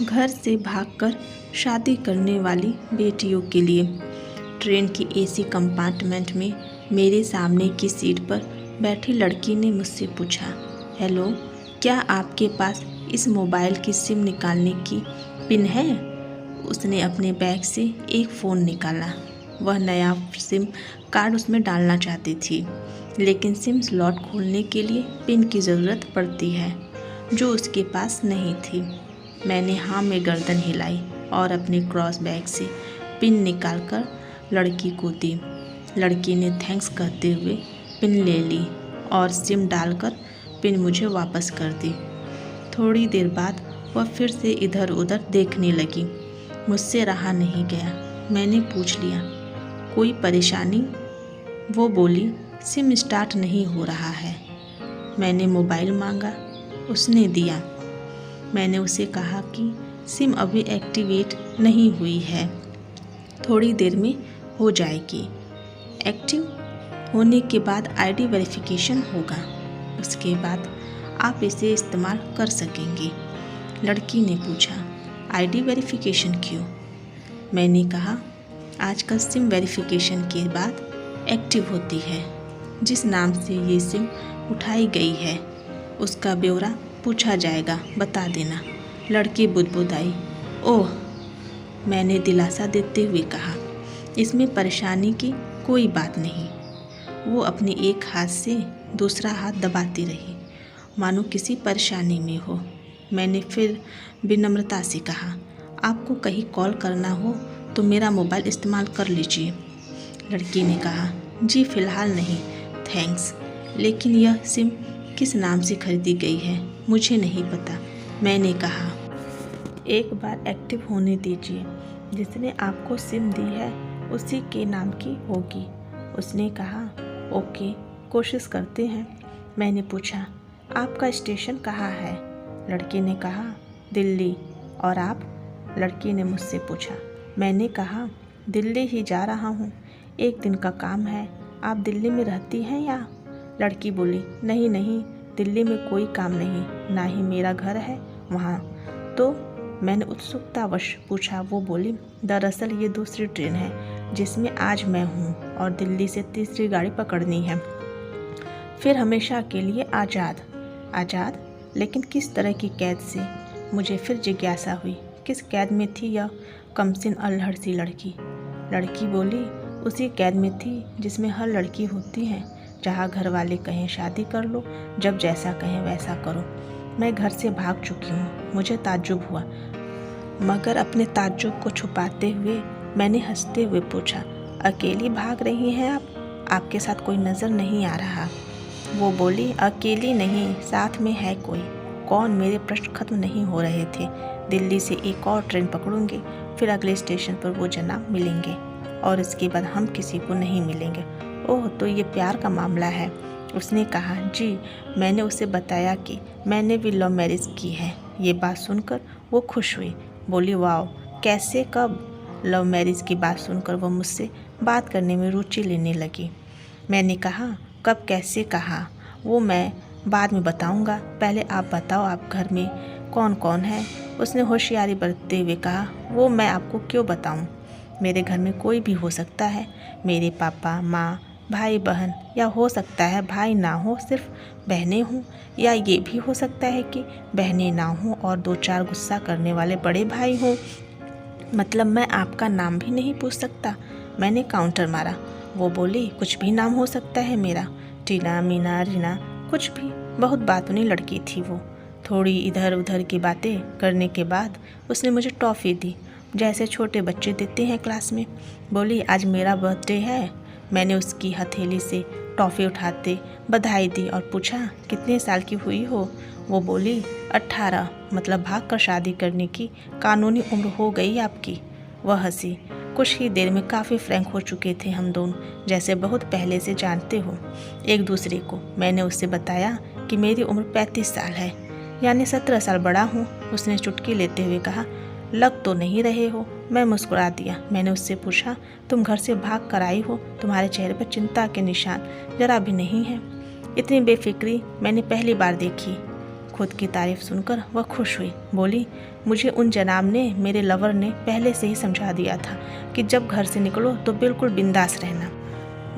घर से भागकर शादी करने वाली बेटियों के लिए। ट्रेन की एसी कंपार्टमेंट में मेरे सामने की सीट पर बैठी लड़की ने मुझसे पूछा, हेलो, क्या आपके पास इस मोबाइल की सिम निकालने की पिन है? उसने अपने बैग से एक फ़ोन निकाला। वह नया सिम कार्ड उसमें डालना चाहती थी, लेकिन सिम स्लॉट खोलने के लिए पिन की ज़रूरत पड़ती है, जो उसके पास नहीं थी। मैंने हाँ में गर्दन हिलाई और अपने क्रॉस बैग से पिन निकालकर लड़की को दी। लड़की ने थैंक्स कहते हुए पिन ले ली और सिम डालकर पिन मुझे वापस कर दी। थोड़ी देर बाद वह फिर से इधर उधर देखने लगी। मुझसे रहा नहीं गया। मैंने पूछ लिया, कोई परेशानी? वो बोली, सिम स्टार्ट नहीं हो रहा है। मैंने मोबाइल मांगा, उसने दिया। मैंने उसे कहा कि सिम अभी एक्टिवेट नहीं हुई है, थोड़ी देर में हो जाएगी। एक्टिव होने के बाद आईडी वेरिफिकेशन होगा, उसके बाद आप इसे इस्तेमाल कर सकेंगे। लड़की ने पूछा, आईडी वेरिफिकेशन क्यों? मैंने कहा, आजकल सिम वेरिफिकेशन के बाद एक्टिव होती है। जिस नाम से ये सिम उठाई गई है उसका ब्यौरा पूछा जाएगा, बता देना। लड़की बुदबुदाई। ओह, मैंने दिलासा देते हुए कहा, इसमें परेशानी की कोई बात नहीं। वो अपने एक हाथ से दूसरा हाथ दबाती रही, मानो किसी परेशानी में हो। मैंने फिर विनम्रता से कहा, आपको कहीं कॉल करना हो तो मेरा मोबाइल इस्तेमाल कर लीजिए। लड़की ने कहा, जी फ़िलहाल नहीं, थैंक्स, लेकिन यह सिम किस नाम से खरीदी गई है मुझे नहीं पता। मैंने कहा, एक बार एक्टिव होने दीजिए, जिसने आपको सिम दी है उसी के नाम की होगी। उसने कहा, ओके, कोशिश करते हैं। मैंने पूछा, आपका स्टेशन कहाँ है? लड़की ने कहा, दिल्ली। और आप? लड़की ने मुझसे पूछा। मैंने कहा, दिल्ली ही जा रहा हूँ, एक दिन का काम है। आप दिल्ली में रहती हैं या? लड़की बोली, नहीं नहीं, दिल्ली में कोई काम नहीं, ना ही मेरा घर है वहाँ। तो मैंने उत्सुकतावश पूछा। वो बोली, दरअसल ये दूसरी ट्रेन है जिसमें आज मैं हूँ और दिल्ली से तीसरी गाड़ी पकड़नी है, फिर हमेशा के लिए आज़ाद। आज़ाद? लेकिन किस तरह की कैद से? मुझे फिर जिज्ञासा हुई, किस कैद में थी यह कमसिन अल्हड़ सी लड़की? लड़की बोली, उसी कैद में थी जिसमें हर लड़की होती है, जहाँ घर वाले कहें शादी कर लो, जब जैसा कहें वैसा करो। मैं घर से भाग चुकी हूँ। मुझे ताज्जुब हुआ, मगर अपने ताज्जुब को छुपाते हुए मैंने हंसते हुए पूछा, अकेली भाग रही हैं आप? आपके साथ कोई नज़र नहीं आ रहा? वो बोली, अकेली नहीं, साथ में है कोई। कौन? मेरे प्रश्न खत्म नहीं हो रहे थे। दिल्ली से एक और ट्रेन पकड़ूंगी, फिर अगले स्टेशन पर वो जनाब मिलेंगे और इसके बाद हम किसी को नहीं मिलेंगे। ओह, तो ये प्यार का मामला है? उसने कहा, जी। मैंने उसे बताया कि मैंने भी लव मैरिज की है। ये बात सुनकर वो खुश हुई, बोली, वाह, कैसे, कब? लव मैरिज की बात सुनकर वो मुझसे बात करने में रुचि लेने लगी। मैंने कहा, कब, कैसे कहा? वो मैं बाद में बताऊंगा, पहले आप बताओ, आप घर में कौन कौन है? उसने होशियारी बरतते हुए कहा, वो मैं आपको क्यों बताऊं? मेरे घर में कोई भी हो सकता है, मेरे पापा, माँ, भाई, बहन, या हो सकता है भाई ना हो, सिर्फ बहनें हों, या ये भी हो सकता है कि बहनें ना हों और दो चार गुस्सा करने वाले बड़े भाई हों। मतलब मैं आपका नाम भी नहीं पूछ सकता? मैंने काउंटर मारा। वो बोली, कुछ भी नाम हो सकता है मेरा, टीना, मीना, रीना, कुछ भी। बहुत बातूनी लड़की थी वो। थोड़ी इधर उधर की बातें करने के बाद उसने मुझे टॉफ़ी दी, जैसे छोटे बच्चे देते हैं क्लास में। बोली, आज मेरा बर्थडे है। मैंने उसकी हथेली से टॉफ़ी उठाते बधाई दी और पूछा, कितने साल की हुई हो? वो बोली, 18। मतलब भाग कर शादी करने की कानूनी उम्र हो गई आपकी। वह हंसी। कुछ ही देर में काफ़ी फ्रैंक हो चुके थे हम दोनों, जैसे बहुत पहले से जानते हो एक दूसरे को। मैंने उससे बताया कि मेरी उम्र 35 साल है, यानी 17 साल बड़ा हूँ। उसने चुटकी लेते हुए कहा, लग तो नहीं रहे हो। मैं मुस्कुरा दिया। मैंने उससे पूछा, तुम घर से भाग कर आई हो, तुम्हारे चेहरे पर चिंता के निशान जरा भी नहीं है। इतनी बेफिक्री मैंने पहली बार देखी। खुद की तारीफ सुनकर वह खुश हुई। बोली, मुझे उन जनाब ने, मेरे लवर ने पहले से ही समझा दिया था कि जब घर से निकलो तो बिल्कुल बिंदास रहना,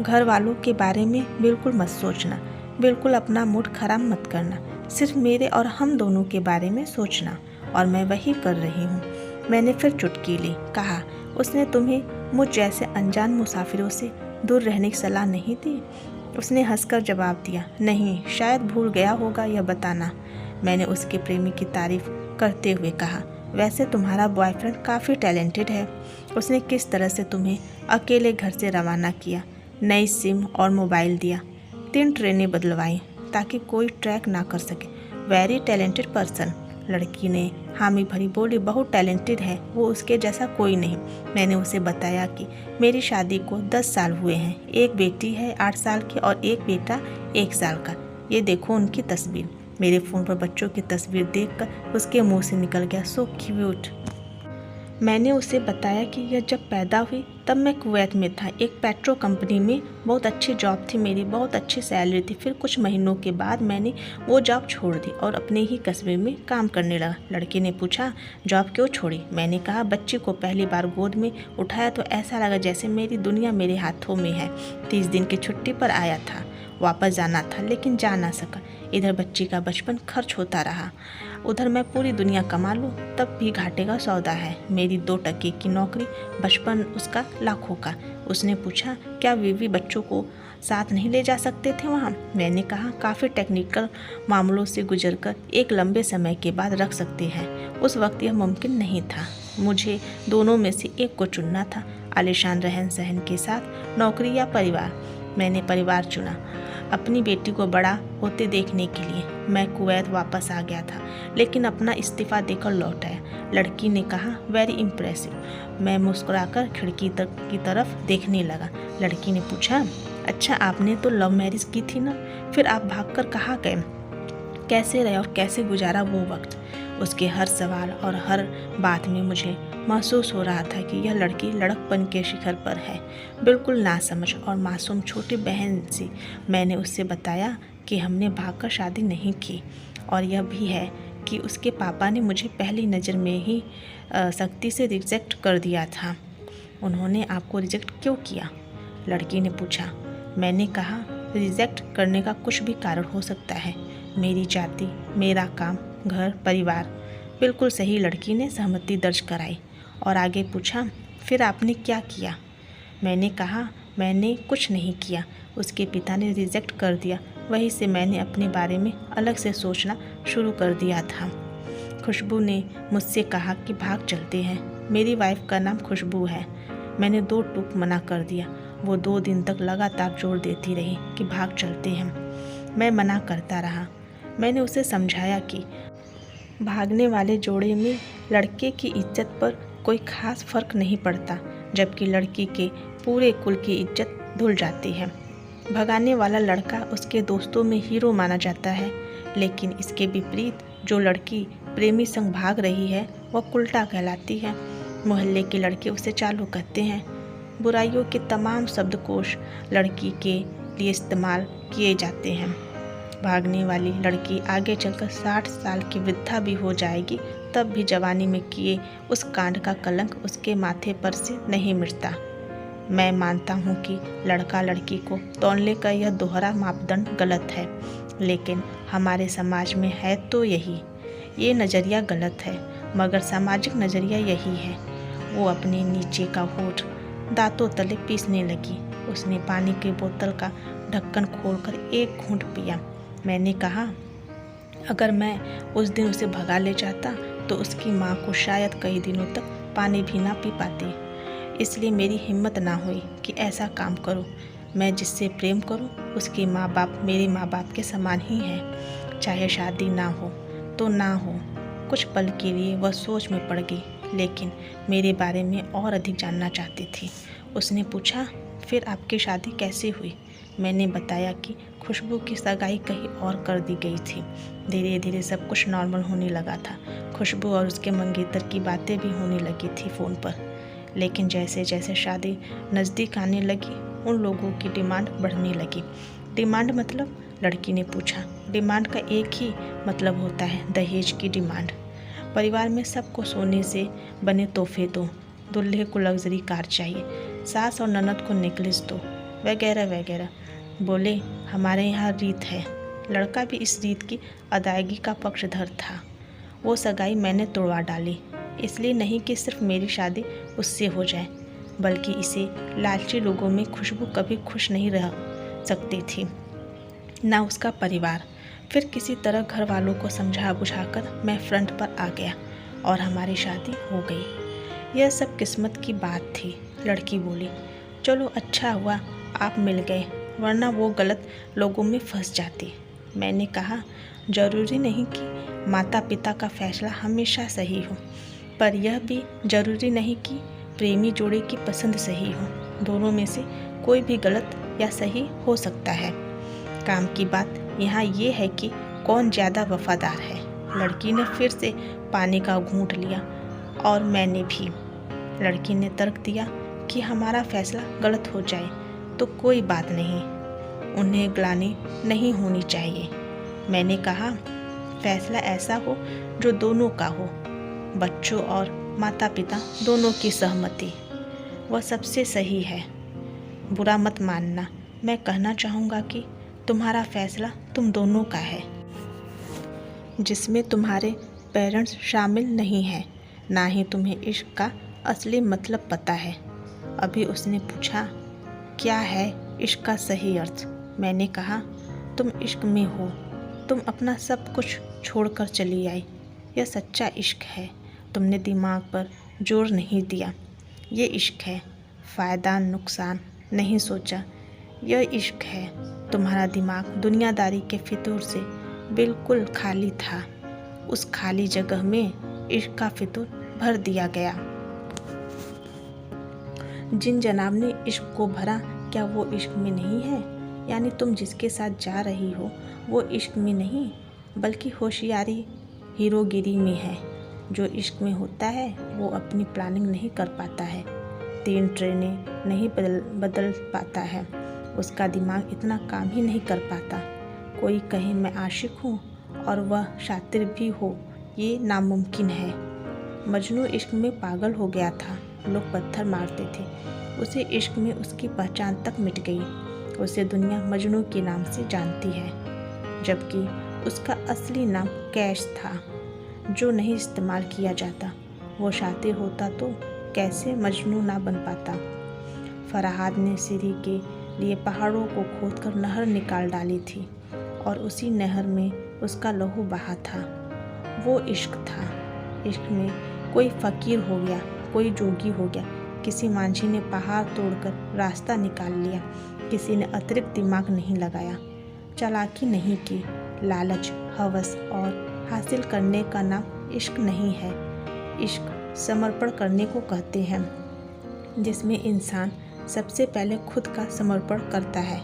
घर वालों के बारे में बिल्कुल मत सोचना, बिल्कुल अपना मूड खराब मत करना, सिर्फ मेरे और हम दोनों के बारे में सोचना। और मैं वही कर रही हूँ। मैंने फिर चुटकी ली। कहा, उसने तुम्हें मुझ जैसे अनजान मुसाफिरों से दूर रहने की सलाह नहीं दी? उसने हंसकर जवाब दिया, नहीं, शायद भूल गया होगा यह बताना। मैंने उसके प्रेमी की तारीफ करते हुए कहा, वैसे तुम्हारा बॉयफ्रेंड काफ़ी टैलेंटेड है। उसने किस तरह से तुम्हें अकेले घर से रवाना किया, नई सिम और मोबाइल दिया, 3 ट्रेनें बदलवाई ताकि कोई ट्रैक ना कर सके। Very talented person. लड़की ने हामी भरी बोली, बहुत टैलेंटेड है वो, उसके जैसा कोई नहीं। मैंने उसे बताया कि मेरी शादी को 10 साल हुए हैं, एक बेटी है 8 साल की और एक बेटा 1 साल का। ये देखो उनकी तस्वीर। मेरे फ़ोन पर बच्चों की तस्वीर देखकर उसके मुंह से निकल गया, सो क्यूट। मैंने उसे बताया कि यह जब पैदा हुई तब मैं कुवैत में था, एक पेट्रो कंपनी में, बहुत अच्छी जॉब थी मेरी, बहुत अच्छी सैलरी थी। फिर कुछ महीनों के बाद मैंने वो जॉब छोड़ दी और अपने ही कस्बे में काम करने लगा। लड़के ने पूछा, जॉब क्यों छोड़ी? मैंने कहा, बच्ची को पहली बार गोद में उठाया तो ऐसा लगा जैसे मेरी दुनिया मेरे हाथों में है। 30 दिन की छुट्टी पर आया था, वापस जाना था लेकिन जा ना सका। इधर बच्ची का बचपन खर्च होता रहा, उधर मैं पूरी दुनिया कमा लूँ तब भी घाटे का सौदा है। मेरी 2 टके की नौकरी, बचपन उसका लाखों का। उसने पूछा, क्या बीवी बच्चों को साथ नहीं ले जा सकते थे वहाँ? मैंने कहा, काफ़ी टेक्निकल मामलों से गुजरकर एक लंबे समय के बाद रख सकते हैं। उस वक्त यह मुमकिन नहीं था। मुझे दोनों में से एक को चुनना था, आलीशान रहन सहन के साथ नौकरी या परिवार। मैंने परिवार चुना, अपनी बेटी को बड़ा होते देखने के लिए। मैं कुवैत वापस आ गया था लेकिन अपना इस्तीफ़ा देकर लौट आया। लड़की ने कहा, वेरी इम्प्रेसिव। मैं मुस्कुराकर खिड़की की तरफ देखने लगा। लड़की ने पूछा, अच्छा आपने तो लव मैरिज की थी ना, फिर आप भागकर कहाँ गए? कैसे रहे और कैसे गुजारा वो वक्त? उसके हर सवाल और हर बात में मुझे महसूस हो रहा था कि यह लड़की लड़कपन के शिखर पर है, बिल्कुल नासमझ और मासूम छोटी बहन सी। मैंने उससे बताया कि हमने भागकर शादी नहीं की और यह भी है कि उसके पापा ने मुझे पहली नज़र में ही सख्ती से रिजेक्ट कर दिया था। उन्होंने आपको रिजेक्ट क्यों किया? लड़की ने पूछा। मैंने कहा, रिजेक्ट करने का कुछ भी कारण हो सकता है, मेरी जाति, मेरा काम, घर, परिवार। बिल्कुल सही। लड़की ने सहमति दर्ज कराई और आगे पूछा, फिर आपने क्या किया? मैंने कहा, मैंने कुछ नहीं किया, उसके पिता ने रिजेक्ट कर दिया, वहीं से मैंने अपने बारे में अलग से सोचना शुरू कर दिया था। खुशबू ने मुझसे कहा कि भाग चलते हैं। मेरी वाइफ का नाम खुशबू है। मैंने 2 टूक मना कर दिया। वो 2 दिन तक लगातार जोर देती रही कि भाग चलते हैं। मैं मना करता रहा। मैंने उसे समझाया कि भागने वाले जोड़े में लड़के की इज्जत पर कोई खास फर्क नहीं पड़ता, जबकि लड़की के पूरे कुल की इज्जत धुल जाती है। भगाने वाला लड़का उसके दोस्तों में हीरो माना जाता है, लेकिन इसके विपरीत जो लड़की प्रेमी संग भाग रही है वह उल्टा कहलाती है। मोहल्ले के लड़के उसे चालू कहते हैं। बुराइयों के तमाम शब्दकोश लड़की के लिए इस्तेमाल किए जाते हैं। भागने वाली लड़की आगे चलकर 60 साल की वृद्धा भी हो जाएगी, तब भी जवानी में किए उस कांड का कलंक उसके माथे पर से नहीं मिटता। मैं मानता हूँ कि लड़का लड़की को तौलने का यह दोहरा मापदंड गलत है, लेकिन हमारे समाज में है तो यही। ये नज़रिया गलत है, मगर सामाजिक नज़रिया यही है। वो अपने नीचे का होठ दांतों तले पीसने लगी। उसने पानी की बोतल का ढक्कन खोलकर एक घूंट पिया। मैंने कहा, अगर मैं उस दिन उसे भगा ले जाता तो उसकी माँ को शायद कई दिनों तक पानी भी ना पी पाती। इसलिए मेरी हिम्मत ना हुई कि ऐसा काम करूं। मैं जिससे प्रेम करूं उसके माँ बाप मेरे माँ बाप के समान ही हैं। चाहे शादी ना हो तो ना हो। कुछ पल के लिए वह सोच में पड़ गई, लेकिन मेरे बारे में और अधिक जानना चाहती थी। उसने पूछा, फिर आपकी शादी कैसे हुई? मैंने बताया कि खुशबू की सगाई कहीं और कर दी गई थी। धीरे धीरे सब कुछ नॉर्मल होने लगा था। खुशबू और उसके मंगेतर की बातें भी होने लगी थी फ़ोन पर। लेकिन जैसे जैसे शादी नज़दीक आने लगी, उन लोगों की डिमांड बढ़ने लगी। डिमांड मतलब? लड़की ने पूछा। डिमांड का एक ही मतलब होता है, दहेज की डिमांड। परिवार में सबको सोने से बने तोहफे दो, दूल्हे को लग्जरी कार चाहिए, सास और ननद को नेकलेस दो, वगैरह वगैरह। बोले हमारे यहाँ रीत है। लड़का भी इस रीत की अदायगी का पक्षधर था। वो सगाई मैंने तोड़वा डाली, इसलिए नहीं कि सिर्फ मेरी शादी उससे हो जाए, बल्कि इसे लालची लोगों में खुशबू कभी खुश नहीं रह सकती थी, ना उसका परिवार। फिर किसी तरह घर वालों को समझा बुझाकर मैं फ्रंट पर आ गया और हमारी शादी हो गई। यह सब किस्मत की बात थी। लड़की बोली, चलो अच्छा हुआ आप मिल गए, वरना वो गलत लोगों में फंस जाती। मैंने कहा, जरूरी नहीं कि माता पिता का फैसला हमेशा सही हो, पर यह भी जरूरी नहीं कि प्रेमी जोड़े की पसंद सही हो। दोनों में से कोई भी गलत या सही हो सकता है। काम की बात यहाँ ये है कि कौन ज़्यादा वफादार है। लड़की ने फिर से पानी का घूंट लिया और मैंने भी। लड़की ने तर्क दिया कि हमारा फैसला गलत हो जाए तो कोई बात नहीं, उन्हें ग्लानि नहीं होनी चाहिए। मैंने कहा, फैसला ऐसा हो जो दोनों का हो, बच्चों और माता पिता दोनों की सहमति, वह सबसे सही है। बुरा मत मानना, मैं कहना चाहूँगा कि तुम्हारा फैसला तुम दोनों का है, जिसमें तुम्हारे पेरेंट्स शामिल नहीं हैं, ना ही तुम्हें इश्क का असली मतलब पता है। अभी उसने पूछा, क्या है इश्क का सही अर्थ? मैंने कहा, तुम इश्क में हो, तुम अपना सब कुछ छोड़कर चली आई। यह सच्चा इश्क है। तुमने दिमाग पर जोर नहीं दिया। ये इश्क है, फ़ायदा नुकसान नहीं सोचा। यह इश्क है। तुम्हारा दिमाग दुनियादारी के फितूर से बिल्कुल खाली था। उस खाली जगह में इश्क का फितूर भर दिया गया। जिन जनाब ने इश्क को भरा, क्या वो इश्क में नहीं है? यानी तुम जिसके साथ जा रही हो वो इश्क में नहीं, बल्कि होशियारी हीरोगिरी में है। जो इश्क में होता है वो अपनी प्लानिंग नहीं कर पाता है, 3 ट्रेनें नहीं बदल पाता है, उसका दिमाग इतना काम ही नहीं कर पाता। कोई कहे मैं आशिक हूँ और वह शातिर भी हो, ये नामुमकिन है। मजनू इश्क में पागल हो गया था। लोग पत्थर मारते थे। उसे इश्क में उसकी पहचान तक मिट गई। उसे दुनिया मजनू के नाम से जानती है, जबकि उसका असली नाम कैश था, जो नहीं इस्तेमाल किया जाता। वो शातिर होता तो कैसे मजनू ना बन पाता। फराहाद ने सीरी के लिए पहाड़ों को खोदकर नहर निकाल डाली थी और उसी नहर में उसका लहू बहा था। वो इश्क था। इश्क में कोई फ़कीर हो गया, कोई जोगी हो गया, किसी मांझी ने पहाड़ तोड़कर रास्ता निकाल लिया, किसी ने अतिरिक्त दिमाग नहीं लगाया, चालाकी नहीं की। लालच, हवस और हासिल करने का नाम इश्क नहीं है। इश्क समर्पण करने को कहते हैं, जिसमें इंसान सबसे पहले खुद का समर्पण करता है,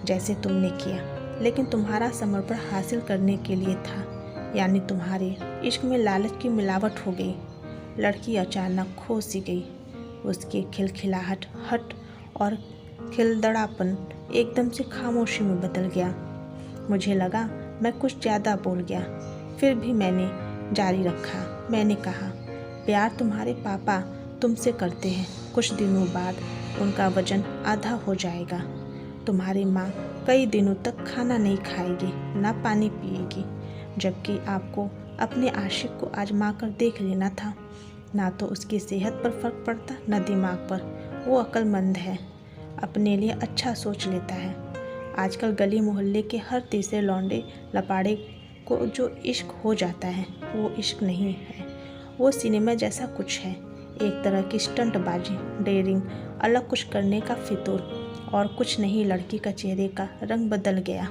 जैसे तुमने किया। लेकिन तुम्हारा समर्पण हासिल करने के लिए था, यानी तुम्हारे इश्क में लालच की मिलावट हो गई। लड़की अचानक खो सी गई। उसकी खिलखिलाहट हट और खिलदड़ापन एकदम से खामोशी में बदल गया। मुझे लगा मैं कुछ ज़्यादा बोल गया, फिर भी मैंने जारी रखा। मैंने कहा, प्यार तुम्हारे पापा तुमसे करते हैं। कुछ दिनों बाद उनका वजन आधा हो जाएगा। तुम्हारी माँ कई दिनों तक खाना नहीं खाएगी, ना पानी पिएगी, जबकि आपको अपने आशिक को आजमा कर देख लेना था। ना तो उसकी सेहत पर फर्क पड़ता, ना दिमाग पर। वो अक्लमंद है, अपने लिए अच्छा सोच लेता है। आजकल गली मोहल्ले के हर तीसरे लौंडे लपाड़े को जो इश्क हो जाता है वो इश्क नहीं है, वो सिनेमा जैसा कुछ है। एक तरह की स्टंटबाजी, डेयरिंग, अलग कुछ करने का फितूर, और कुछ नहीं। लड़की का चेहरे का रंग बदल गया।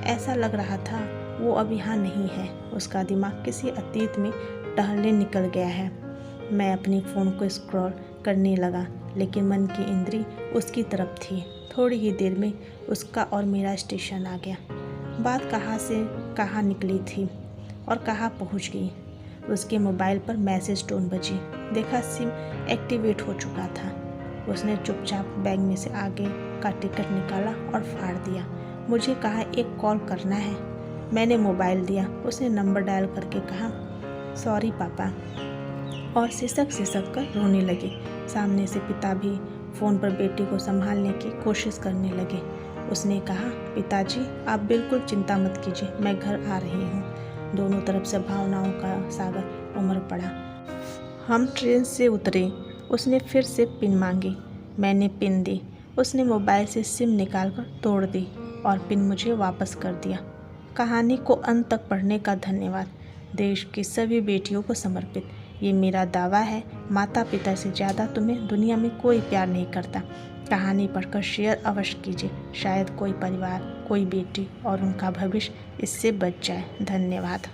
ऐसा लग रहा था वो अब यहाँ नहीं है। उसका दिमाग किसी अतीत में टहलने निकल गया है। मैं अपने फ़ोन को स्क्रॉल करने लगा, लेकिन मन की इंद्री उसकी तरफ थी। थोड़ी ही देर में उसका और मेरा स्टेशन आ गया। बात कहाँ से कहाँ निकली थी और कहाँ पहुँच गई। उसके मोबाइल पर मैसेज टोन बजी। देखा सिम एक्टिवेट हो चुका था। उसने चुपचाप बैग में से आगे का टिकट निकाला और फाड़ दिया। मुझे कहा, एक कॉल करना है। मैंने मोबाइल दिया। उसने नंबर डायल करके कहा, सॉरी पापा, और सिसक कर रोने लगी। सामने से पिता भी फ़ोन पर बेटी को संभालने की कोशिश करने लगे। उसने कहा, पिताजी आप बिल्कुल चिंता मत कीजिए, मैं घर आ रही हूँ। दोनों तरफ से भावनाओं का सागर उमड़ पड़ा। हम ट्रेन से उतरे। उसने फिर से पिन मांगी। मैंने पिन दी। उसने मोबाइल से सिम निकालकर तोड़ दी और पिन मुझे वापस कर दिया। कहानी को अंत तक पढ़ने का धन्यवाद। देश की सभी बेटियों को समर्पित ये मेरा दावा है, माता पिता से ज़्यादा तुम्हें दुनिया में कोई प्यार नहीं करता। कहानी पढ़कर शेयर अवश्य कीजिए, शायद कोई परिवार, कोई बेटी और उनका भविष्य इससे बच जाए। धन्यवाद।